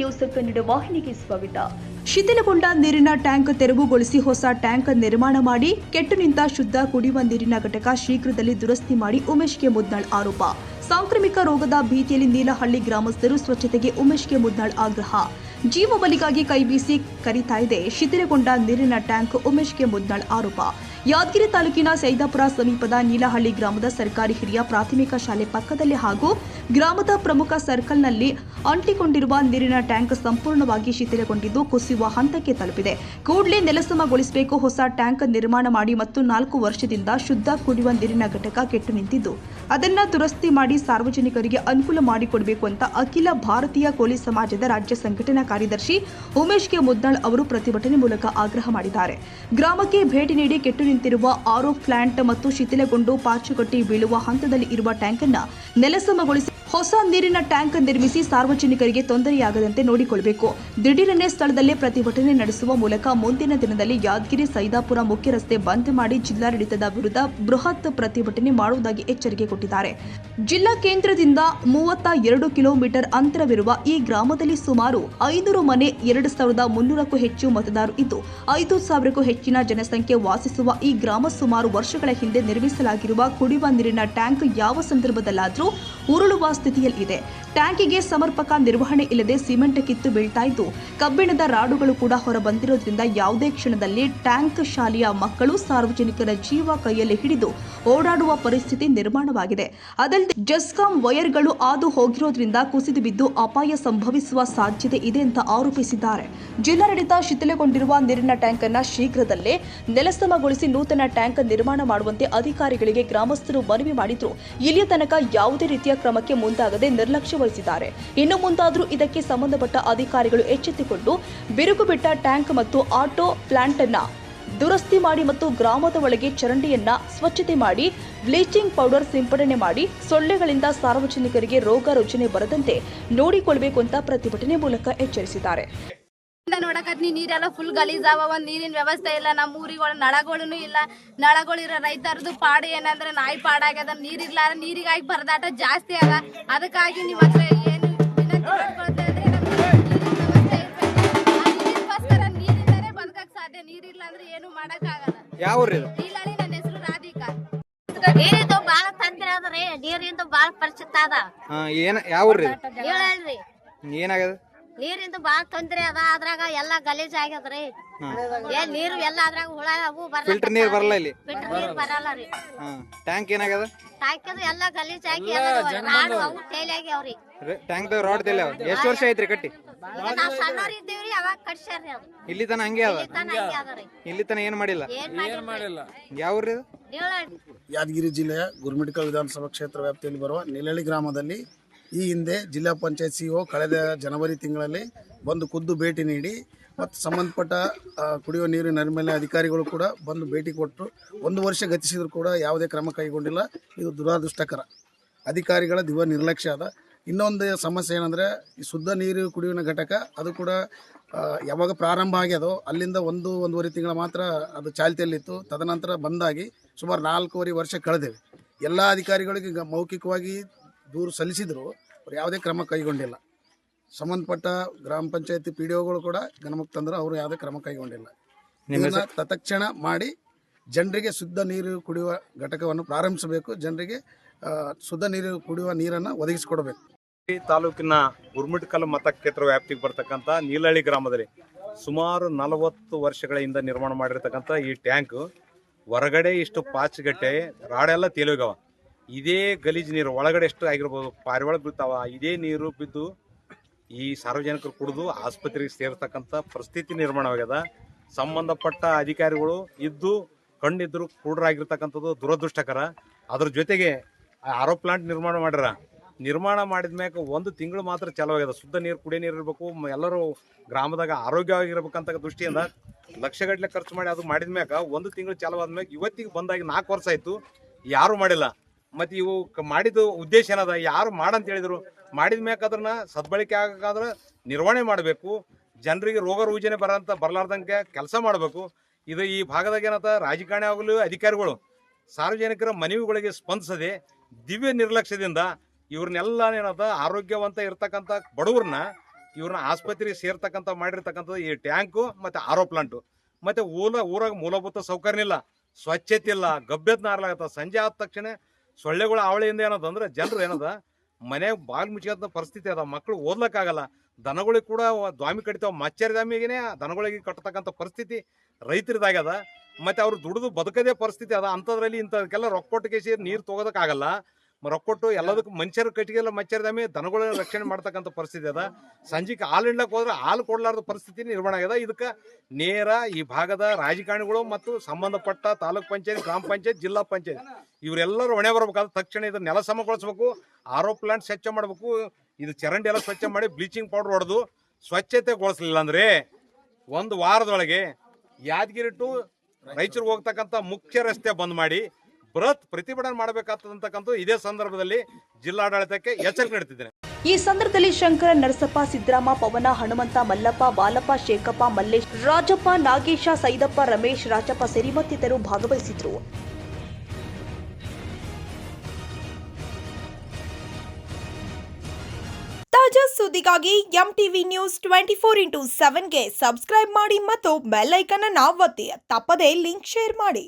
News Kannada ವಾಹಿನಿಗೆ ಸ್ವಾಗತ. ಶಿಥಿಲಗೊಂಡ ನೀರಿನ ಟ್ಯಾಂಕ್ ತೆರವುಗೊಳಿಸಿ ಹೊಸ ಟ್ಯಾಂಕ್ ನಿರ್ಮಾಣ ಮಾಡಿ ಕೆಟ್ಟು ನಿಂತ ಶುದ್ಧ ಕುಡಿಯುವ ನೀರಿನ ಘಟಕ ಶೀಘ್ರದಲ್ಲಿ ದುರಸ್ತಿ ಮಾಡಿ ಉಮೇಶ್ಗೆ ಮುದ್ನಾಳ್ ಆರೋಪ. ಸಾಂಕ್ರಾಮಿಕ ರೋಗದ ಭೀತಿಯಲ್ಲಿ ನೀಲಹಳ್ಳಿ ಗ್ರಾಮಸ್ಥರು ಸ್ವಚ್ಛತೆಗೆ ಉಮೇಶ್ಗೆ ಮುದ್ನಾಳ್ ಆಗ್ರಹ. ಜೀವ ಬಲಿಗಾಗಿ ಕೈಬೀಸಿ ಕರೀತಾ ಇದೆ ಶಿಥಿಲಗೊಂಡ ನೀರಿನ ಟ್ಯಾಂಕ್ ಉಮೇಶ್ಗೆ ಮುದ್ನಾಳ್ ಆರೋಪ. ಯಾದಗಿರಿ ತಾಲೂಕಿನ ಸೈದಾಪುರ ಸಮೀಪದ ನೀಲಹಳ್ಳಿ ಗ್ರಾಮದ ಸರ್ಕಾರಿ ಹಿರಿಯ ಪ್ರಾಥಮಿಕ ಶಾಲೆ ಪಕ್ಕದಲ್ಲಿ ಹಾಗೂ ಗ್ರಾಮದ ಪ್ರಮುಖ ಸರ್ಕಲ್ನಲ್ಲಿ ಅಂಟಿಕೊಂಡಿರುವ ನೀರಿನ ಟ್ಯಾಂಕ್ ಸಂಪೂರ್ಣವಾಗಿ ಶಿಥಿಲಗೊಂಡಿದ್ದು ಕುಸಿಯುವ ಹಂತಕ್ಕೆ ತಲುಪಿದೆ. ಕೂಡಲೇ ನೆಲಸಮಗೊಳಿಸಬೇಕು. ಹೊಸ ಟ್ಯಾಂಕ್ ನಿರ್ಮಾಣ ಮಾಡಿ ಮತ್ತು 4 ವರ್ಷದಿಂದ ಶುದ್ಧ ಕುಡಿಯುವ ನೀರಿನ ಘಟಕ ಕೆಟ್ಟು ನಿಂತಿದ್ದು ಅದನ್ನ ದುರಸ್ತಿ ಮಾಡಿ ಸಾರ್ವಜನಿಕರಿಗೆ ಅನುಕೂಲ ಮಾಡಿಕೊಡಬೇಕು ಅಂತ ಅಖಿಲ ಭಾರತೀಯ ಕೋಲಿ ಸಮಾಜದ ರಾಜ್ಯ ಸಂಘಟನಾ ಕಾರ್ಯದರ್ಶಿ ಉಮೇಶ್ಗೆ ಮುದ್ನಾಳ್ ಅವರು ಪ್ರತಿಭಟನೆ ಮೂಲಕ ಆಗ್ರಹ ಮಾಡಿದ್ದಾರೆ. ಗ್ರಾಮಕ್ಕೆ ಭೇಟಿ ನೀಡಿ ಕೆಟ್ಟು ನಿಂತಿರುವ ಆರೋ ಪ್ಲಾಂಟ್ ಮತ್ತು ಶಿಥಿಲಗೊಂಡು ಪಾಚುಗಟ್ಟಿ ಬೀಳುವ ಹಂತದಲ್ಲಿ ಇರುವ ಟ್ಯಾಂಕ್ ಅನ್ನು ನೆಲಸಮಗೊಳಿಸಿ ಹೊಸ ನೀರಿನ ಟ್ಯಾಂಕ್ ನಿರ್ಮಿಸಿ ಸಾರ್ವಜನಿಕರಿಗೆ ತೊಂದರೆಯಾಗದಂತೆ ನೋಡಿಕೊಳ್ಳಬೇಕು. ದಿಢೀರನೆ ಸ್ಥಳದಲ್ಲೇ ಪ್ರತಿಭಟನೆ ನಡೆಸುವ ಮೂಲಕ ಮುಂದಿನ ದಿನದಲ್ಲಿ ಯಾದಗಿರಿ ಸೈದಾಪುರ ಮುಖ್ಯ ರಸ್ತೆ ಬಂದ್ ಮಾಡಿ ಜಿಲ್ಲಾಡಳಿತದ ವಿರುದ್ಧ ಬೃಹತ್ ಪ್ರತಿಭಟನೆ ಮಾಡುವುದಾಗಿ ಎಚ್ಚರಿಕೆ ಕೊಟ್ಟಿದ್ದಾರೆ. ಜಿಲ್ಲಾ ಕೇಂದ್ರದಿಂದ 32 ಕಿಲೋಮೀಟರ್ ಅಂತರವಿರುವ ಈ ಗ್ರಾಮದಲ್ಲಿ ಸುಮಾರು 500 ಮನೆ, 2300ಕ್ಕೂ ಹೆಚ್ಚು ಮತದಾರರು ಇದ್ದು 5000ಕ್ಕೂ ಹೆಚ್ಚಿನ ಜನಸಂಖ್ಯೆ ವಾಸಿಸುವ ಈ ಗ್ರಾಮ ಸುಮಾರು ವರ್ಷಗಳ ಹಿಂದೆ ನಿರ್ಮಿಸಲಾಗಿರುವ ಕುಡಿಯುವ ನೀರಿನ ಟ್ಯಾಂಕ್ ಯಾವ ಸಂದರ್ಭದಲ್ಲಾದರೂ ಉರುಳುವ ಸ್ಥಿತಿಯಲ್ಲಿದೆ. ಟ್ಯಾಂಕಿಗೆ ಸಮರ್ಪಕ ನಿರ್ವಹಣೆ ಇಲ್ಲದೆ ಸಿಮೆಂಟ್ ಕಿತ್ತು ಬೀಳ್ತಾ ಇದ್ದು ಕಬ್ಬಿಣದ ರಾಡುಗಳು ಕೂಡ ಹೊರಬಂದಿರೋದ್ರಿಂದ ಯಾವುದೇ ಕ್ಷಣದಲ್ಲಿ ಟ್ಯಾಂಕ್ ಶಾಲೆಯ ಮಕ್ಕಳು ಸಾರ್ವಜನಿಕರ ಜೀವ ಕೈಯಲ್ಲಿ ಹಿಡಿದು ಓಡಾಡುವ ಪರಿಸ್ಥಿತಿ ನಿರ್ಮಾಣವಾಗಿದೆ. ಅದಲ್ಲದೆ ಜೆಸ್ಕಾಂ ವೈರ್ಗಳು ಹಾದು ಹೋಗಿರೋದ್ರಿಂದ ಕುಸಿದು ಬಿದ್ದು ಅಪಾಯ ಸಂಭವಿಸುವ ಸಾಧ್ಯತೆ ಇದೆ ಅಂತ ಆರೋಪಿಸಿದ್ದಾರೆ. ಜಿಲ್ಲಾಡಳಿತ ಶಿಥಿಲಗೊಂಡಿರುವ ನೀರಿನ ಟ್ಯಾಂಕ್ ಅನ್ನು ಶೀಘ್ರದಲ್ಲೇ ನೆಲಸಮಗೊಳಿಸಿ ನೂತನ ಟ್ಯಾಂಕ್ ನಿರ್ಮಾಣ ಮಾಡುವಂತೆ ಅಧಿಕಾರಿಗಳಿಗೆ ಗ್ರಾಮಸ್ಥರು ಮನವಿ ಮಾಡಿದ್ರು. ಇಲ್ಲಿಯ ತನಕ ಯಾವುದೇ ರೀತಿಯ ಕ್ರಮಕ್ಕೆ ಮುಂದಾಗದೆ ನಿರ್ಲಕ್ಷ್ಯ ವಹಿಸಿದ್ದಾರೆ. ಇನ್ನು ಮುಂದಾದರೂ ಇದಕ್ಕೆ ಸಂಬಂಧಪಟ್ಟ ಅಧಿಕಾರಿಗಳು ಎಚ್ಚೆತ್ತುಕೊಂಡು ಬಿರುಕು ಬಿಟ್ಟ ಟ್ಯಾಂಕ್ ಮತ್ತು ಆಟೋ ಪ್ಲಾಂಟ್ ಅನ್ನ ದುರಸ್ತಿ ಮಾಡಿ ಮತ್ತು ಗ್ರಾಮದ ಒಳಗೆ ಚರಂಡಿಯನ್ನ ಸ್ವಚ್ಛತೆ ಮಾಡಿ ಬ್ಲೀಚಿಂಗ್ ಪೌಡರ್ ಸಿಂಪಡಣೆ ಮಾಡಿ ಸೊಳ್ಳೆಗಳಿಂದ ಸಾರ್ವಜನಿಕರಿಗೆ ರೋಗ ರುಜಿನ ಬರದಂತೆ ನೋಡಿಕೊಳ್ಳಬೇಕು ಅಂತ ಪ್ರತಿಭಟನೆ ಮೂಲಕ ಎಚ್ಚರಿಸಿದ್ದಾರೆ. ನೋಡಕತ್ನಿ ನೀರೆಲ್ಲ ಫುಲ್ ಗಲೀಜಾವ. ಒಂದ್ ನೀರಿನ ವ್ಯವಸ್ಥೆ ಇಲ್ಲ. ನಮ್ಮ ಊರಿಗೆ ನಳಗಳು ಇಲ್ಲ. ನಳಗಳಿರೋ ರೈತರದು ಪಾಡು ಏನಂದ್ರೆ ನಾಯಿ ಪಾಡಾಗ್ಯದ. ನೀರಿರ್ಲಾರ ನೀರಿಗಾಗಿ ಪರದಾಟ ಜಾಸ್ತಿ ಅದ. ಅದಕ್ಕಾಗಿ ನಿಮ್ಮ ಹತ್ರ ಏನು ನೀರಿಗೋಸ್ಕರ ನೀರಿಂದನೇ ಬದುಕಕ್ ಸಾಧ್ಯ. ನೀರಿಲ್ಲ ಅಂದ್ರೆ ಏನು ಮಾಡಕ್ ಆಗಲ್ಲ. ನೀಲಹಳ್ಳಿ, ನನ್ನ ಹೆಸರು ರಾಧಿಕಾ. ನೀರಿಂದು ಬಾಳ ತೊಂದ್ರೆ ಅದ್ರಿ. ನೀರಿಂದು ಬಾಳ ಪರಿಸ್ಥಿತಿ ಅದ. ಹೇಳ್ರಿ ಏನಾಗದ? ನೀರಿಂದು ಬಾಳ ತೊಂದ್ರೆ ಅದ. ಅದ್ರಾಗ ಎಲ್ಲಾ ಗಲೀಜ್ ಆಗ್ಯದ್ರಿ. ನೀರು ಎಲ್ಲ ಅದ್ರಾಗ ಹುಳ ಅವು ಫಿಲ್ಟರ್ ನೀರ್ ಬರಲ್ಲ. ಇಲ್ಲಿ ಫಿಲ್ಟರ್ ನೀರ್ ಬರಲ್ಲ ರೀ. ಟ್ಯಾಂಕ್ ಏನಾಗದ? ಟ್ಯಾಂಕ್ ಎಲ್ಲ ಗಲೀಜ್ ಆಗಿ ರಾಡ್ ಅವು ತೇಲಿ ಆಗ್ಯಾವ್ರಿ. ಟ್ಯಾಂಕ್ ರಾಡ್ ತೇಲಿ ಅವ. ಎಷ್ಟು ವರ್ಷ ಐತ್ರಿ ಕಟ್ಟಿ? ನಾವ್ ಸಣ್ಣವ್ರ ಇದ್ದೀವ್ರಿ ಅವಾಗ ಕಟ್ಸ್ಯಾರ್ರಿ ಅವ್ರು. ಇಲ್ಲಿ ತನ ಹಂಗೆ ಅದ. ಇಲ್ಲಿ ತನ ಏನ್ ಮಾಡಿಲ್ಲ. ಯಾವ್ರಿ? ಯಾದಗಿರಿ ಜಿಲ್ಲೆಯ ಗುರುಮಿಟ್ಕಲ್ ವಿಧಾನಸಭಾ ಕ್ಷೇತ್ರ ವ್ಯಾಪ್ತಿಯಲ್ಲಿ ಬರುವ ನೀಲಹಳ್ಳಿ ಗ್ರಾಮದಲ್ಲಿ ಈ ಹಿಂದೆ ಜಿಲ್ಲಾ ಪಂಚಾಯತ್ ಸಿಇಒ ಕಳೆದ ಜನವರಿ ತಿಂಗಳಲ್ಲಿ ಬಂದು ಖುದ್ದು ಭೇಟಿ ನೀಡಿ ಮತ್ತು ಸಂಬಂಧಪಟ್ಟ ಕುಡಿಯುವ ನೀರು ನೈರ್ಮಲ್ಯ ಅಧಿಕಾರಿಗಳು ಕೂಡ ಬಂದು ಭೇಟಿ ಕೊಟ್ಟು 1 ವರ್ಷ ಗತಿಸಿದ್ರು ಕೂಡ ಯಾವುದೇ ಕ್ರಮ ಕೈಗೊಂಡಿಲ್ಲ. ಇದು ದುರಾದೃಷ್ಟಕರ. ಅಧಿಕಾರಿಗಳ ದಿವ್ಯ ನಿರ್ಲಕ್ಷ್ಯ ಅದ. ಇನ್ನೊಂದು ಸಮಸ್ಯೆ ಏನಂದರೆ ಈ ಶುದ್ಧ ನೀರು ಕುಡಿಯುವ ಘಟಕ ಅದು ಕೂಡ ಯಾವಾಗ ಪ್ರಾರಂಭ ಆಗ್ಯದೋ ಅಲ್ಲಿಂದ 1-1.5 ತಿಂಗಳ ಮಾತ್ರ ಅದು ಚಾಲ್ತಿಯಲ್ಲಿತ್ತು. ತದನಂತರ ಬಂದಾಗಿ ಸುಮಾರು 4.5 ವರ್ಷ ಕಳೆದೇವೆ. ಎಲ್ಲ ಅಧಿಕಾರಿಗಳಿಗೆ ಮೌಖಿಕವಾಗಿ ದೂರು ಸಲ್ಲಿಸಿದ್ರು, ಅವ್ರು ಯಾವುದೇ ಕ್ರಮ ಕೈಗೊಂಡಿಲ್ಲ. ಸಂಬಂಧಪಟ್ಟ ಗ್ರಾಮ ಪಂಚಾಯತಿ PDOಗಳು ಕೂಡ ಗಮನಕ್ಕೆ ತಂದರು, ಅವರು ಯಾವುದೇ ಕ್ರಮ ಕೈಗೊಂಡಿಲ್ಲ. ಇದನ್ನು ತತ್ಕ್ಷಣ ಮಾಡಿ ಜನರಿಗೆ ಶುದ್ಧ ನೀರು ಕುಡಿಯುವ ಘಟಕವನ್ನು ಪ್ರಾರಂಭಿಸಬೇಕು. ಜನರಿಗೆ ಶುದ್ಧ ನೀರು ಕುಡಿಯುವ ನೀರನ್ನು ಒದಗಿಸಿಕೊಡಬೇಕು. ತಾಲೂಕಿನ ಗುರುಮಿಟ್ಕಲ್ ಮತಕ್ಷೇತ್ರ ವ್ಯಾಪ್ತಿಗೆ ಬರ್ತಕ್ಕಂಥ ನೀಲಹಳ್ಳಿ ಗ್ರಾಮದಲ್ಲಿ ಸುಮಾರು 40 ವರ್ಷಗಳ ಹಿಂದೆ ನಿರ್ಮಾಣ ಮಾಡಿರ್ತಕ್ಕಂಥ ಈ ಟ್ಯಾಂಕ್ ಹೊರಗಡೆ ಇಷ್ಟು ಪಾಚಗಟ್ಟೆ ರಾಡೆಲ್ಲ ತೇಲೋಗವ. ಇದೇ ಗಲೀಜ್ ನೀರು ಒಳಗಡೆ ಎಷ್ಟು ಆಗಿರ್ಬೋದು, ಪಾರಿವಾಳ ಬೀಳ್ತಾವ. ಇದೇ ನೀರು ಬಿದ್ದು ಈ ಸಾರ್ವಜನಿಕರು ಕುಡಿದು ಆಸ್ಪತ್ರೆಗೆ ಸೇರ್ತಕ್ಕಂಥ ಪರಿಸ್ಥಿತಿ ನಿರ್ಮಾಣವಾಗ್ಯದ. ಸಂಬಂಧಪಟ್ಟ ಅಧಿಕಾರಿಗಳು ಇದ್ದು ಕಣ್ಣಿದ್ರು ಕೂಡರಾಗಿರ್ತಕ್ಕಂಥದ್ದು ದುರದೃಷ್ಟಕರ. ಅದ್ರ ಜೊತೆಗೆ ಆರೋ ಪ್ಲಾಂಟ್ ನಿರ್ಮಾಣ ಮಾಡ್ಯಾರ. ನಿರ್ಮಾಣ ಮಾಡಿದ ಮ್ಯಾಗ 1 ತಿಂಗಳು ಮಾತ್ರ ಚಾಲು ಆಗ್ಯದ. ಶುದ್ಧ ನೀರು, ಕುಡಿಯೋ ನೀರು ಇರಬೇಕು, ಎಲ್ಲರೂ ಗ್ರಾಮದಾಗ ಆರೋಗ್ಯವಾಗಿರ್ಬೇಕಂತ ದೃಷ್ಟಿಯಿಂದ ಲಕ್ಷಗಟ್ಟಲೆ ಖರ್ಚು ಮಾಡಿ ಅದು ಮಾಡಿದ ಮ್ಯಾಗ 1 ತಿಂಗಳು ಚಾಲು ಆದ್ಮ್ಯಾಗ ಇವತ್ತಿಗೆ ಬಂದಾಗಿ 4 ವರ್ಷ ಆಯ್ತು, ಯಾರು ಮಾಡಿಲ್ಲ. ಮತ್ತು ಇವು ಮಾಡಿದ ಉದ್ದೇಶ ಏನದ? ಯಾರು ಮಾಡಂತ ಹೇಳಿದ್ರು. ಮಾಡಿದ ಮ್ಯಾಕ ಅದನ್ನ ಸದ್ಬಳಕೆ ಆಗಾದ್ರೆ ನಿರ್ವಹಣೆ ಮಾಡಬೇಕು. ಜನರಿಗೆ ರೋಗ ರುಜಿನ ಬರಲಾರ್ದಂಗೆ ಕೆಲಸ ಮಾಡಬೇಕು. ಇದು ಈ ಭಾಗದಾಗ ಏನದ ರಾಜಕಾರಣಿ ಆಗಲು ಅಧಿಕಾರಿಗಳು ಸಾರ್ವಜನಿಕರ ಮನವಿಗಳಿಗೆ ಸ್ಪಂದಿಸದೆ ದಿವ್ಯ ನಿರ್ಲಕ್ಷ್ಯದಿಂದ ಇವ್ರನ್ನೆಲ್ಲ ಏನದ ಆರೋಗ್ಯವಂತ ಇರ್ತಕ್ಕಂಥ ಬಡವ್ರನ್ನ ಇವ್ರನ್ನ ಆಸ್ಪತ್ರೆಗೆ ಸೇರ್ತಕ್ಕಂಥ ಮಾಡಿರ್ತಕ್ಕಂಥದ್ದು ಈ ಟ್ಯಾಂಕು ಮತ್ತು ಆರೋ ಪ್ಲಾಂಟು ಮತ್ತು ಊರಾಗ ಮೂಲಭೂತ ಸೌಕರ್ಯ ಇಲ್ಲ, ಸ್ವಚ್ಛತೆ ಇಲ್ಲ, ಗಬ್ಬೆದ್ ನಾರ್ಲಾಗತ್ತ. ಸಂಜೆ ಆದ ತಕ್ಷಣ ಸೊಳ್ಳೆಗಳ ಅವಳಿಯಿಂದ ಏನದ ಅಂದ್ರೆ ಜನರು ಏನದ ಮನೆಯಾಗ ಬಾಗಿಲು ಮುಚ್ಚಿದ ಪರಿಸ್ಥಿತಿ ಅದ. ಮಕ್ಕಳು ಓದ್ಲಕ್ಕಾಗಲ್ಲ. ದನಗಳಿಗೆ ಕೂಡ ದ್ವಾಮಿ ಕಡಿತಾವ. ಮಚ್ಚರಿ ದಾಮಿಗೆ ದನಗಳಿಗೆ ಕಟ್ಟತಕ್ಕಂಥ ಪರಿಸ್ಥಿತಿ ರೈತರದಾಗ್ಯದ. ಮತ್ತು ಅವ್ರು ದುಡಿದು ಬದುಕದೇ ಪರಿಸ್ಥಿತಿ ಅದ. ಅಂಥದ್ರಲ್ಲಿ ಇಂಥದಕ್ಕೆಲ್ಲ ರೊಕ್ಕ ಕೊಟ್ಟು ಕೇಸಿ ನೀರು ತೊಗೋದಕ್ಕಾಗಲ್ಲ. ರೊಕ್ಕ ಕೊಟ್ಟು ಎಲ್ಲದಕ್ಕೂ ಮನುಷ್ಯರ ಕಟ್ಟಿಗೆಲ್ಲ ಮಚ್ಚರಿ ದಾಮಿ ದನಗಳ ರಕ್ಷಣೆ ಮಾಡ್ತಕ್ಕಂಥ ಪರಿಸ್ಥಿತಿ ಅದ. ಸಂಜೆಗೆ ಹಾಲು ಹಿಂಡ್ಲಕ್ಕೆ ಹೋದ್ರೆ ಹಾಲು ಕೊಡ್ಲಾರ್ದ ಪರಿಸ್ಥಿತಿ ನಿರ್ಮಾಣ ಆಗ್ಯದ. ಇದಕ್ಕೆ ನೇರ ಈ ಭಾಗದ ರಾಜಕಾರಣಿಗಳು ಮತ್ತು ಸಂಬಂಧಪಟ್ಟ ತಾಲೂಕ್ ಪಂಚಾಯತ್, ಗ್ರಾಮ ಪಂಚಾಯತ್, ಜಿಲ್ಲಾ ಪಂಚಾಯತ್ ಇವರೆಲ್ಲರೂ ಹೊಣೆ ಬರಬೇಕಾದ. ತಕ್ಷಣ ಇದನ್ನ ನೆಲ ಸಮಗೊಳಿಸ್ಬೇಕು, ಆರೋ ಪ್ಲಾಂಟ್ ಸ್ವಚ್ಛ ಮಾಡಬೇಕು. ಇದು ಚರಂಡಿ ಎಲ್ಲ ಸ್ವಚ್ಛ ಮಾಡಿ ಬ್ಲೀಚಿಂಗ್ ಪೌಡರ್ ಹೊಡೆದು ಸ್ವಚ್ಛತೆಗೊಳಿಸಲಿಲ್ಲ ಅಂದ್ರೆ 1 ವಾರದೊಳಗೆ ಯಾದಗಿರಿ ಟು ರಾಯಚೂರಿಗೆ ಹೋಗ್ತಕ್ಕಂಥ ಮುಖ್ಯ ರಸ್ತೆ ಬಂದ್ ಮಾಡಿ ಬೃಹತ್ ಪ್ರತಿಭಟನೆ ಮಾಡಬೇಕಾಗ್ತದಂತಕ್ಕಂಥ ಇದೇ ಸಂದರ್ಭದಲ್ಲಿ ಜಿಲ್ಲಾಡಳಿತಕ್ಕೆ ಎಚ್ಚರಿಕೆ ನೀಡುತ್ತಿದ್ದೇನೆ. ಈ ಸಂದರ್ಭದಲ್ಲಿ ಶಂಕರ, ನರಸಪ್ಪ, ಸಿದ್ದರಾಮ, ಪವನ, ಹನುಮಂತ, ಮಲ್ಲಪ್ಪ, ಬಾಲಪ್ಪ, ಶೇಖಪ್ಪ, ಮಲ್ಲೇಶ್, ರಾಜಪ್ಪ, ನಾಗೇಶ, ಸೈದಪ್ಪ, ರಮೇಶ್, ರಾಜಪ್ಪ ಸೇರಿ ಮತ್ತಿತರರು ಭಾಗವಹಿಸಿದ್ರು. ತಾಜಾ ಸುದ್ದಿಗಾಗಿ ಎಂಟಿವಿ ನ್ಯೂಸ್ 24/7ಗೆ ಸಬ್ಸ್ಕ್ರೈಬ್ ಮಾಡಿ ಮತ್ತು ಬೆಲ್ ಐಕಾನ್ ಅನ್ನು ಒತ್ತಿ. ತಪ್ಪದೇ ಲಿಂಕ್ ಶೇರ್ ಮಾಡಿ.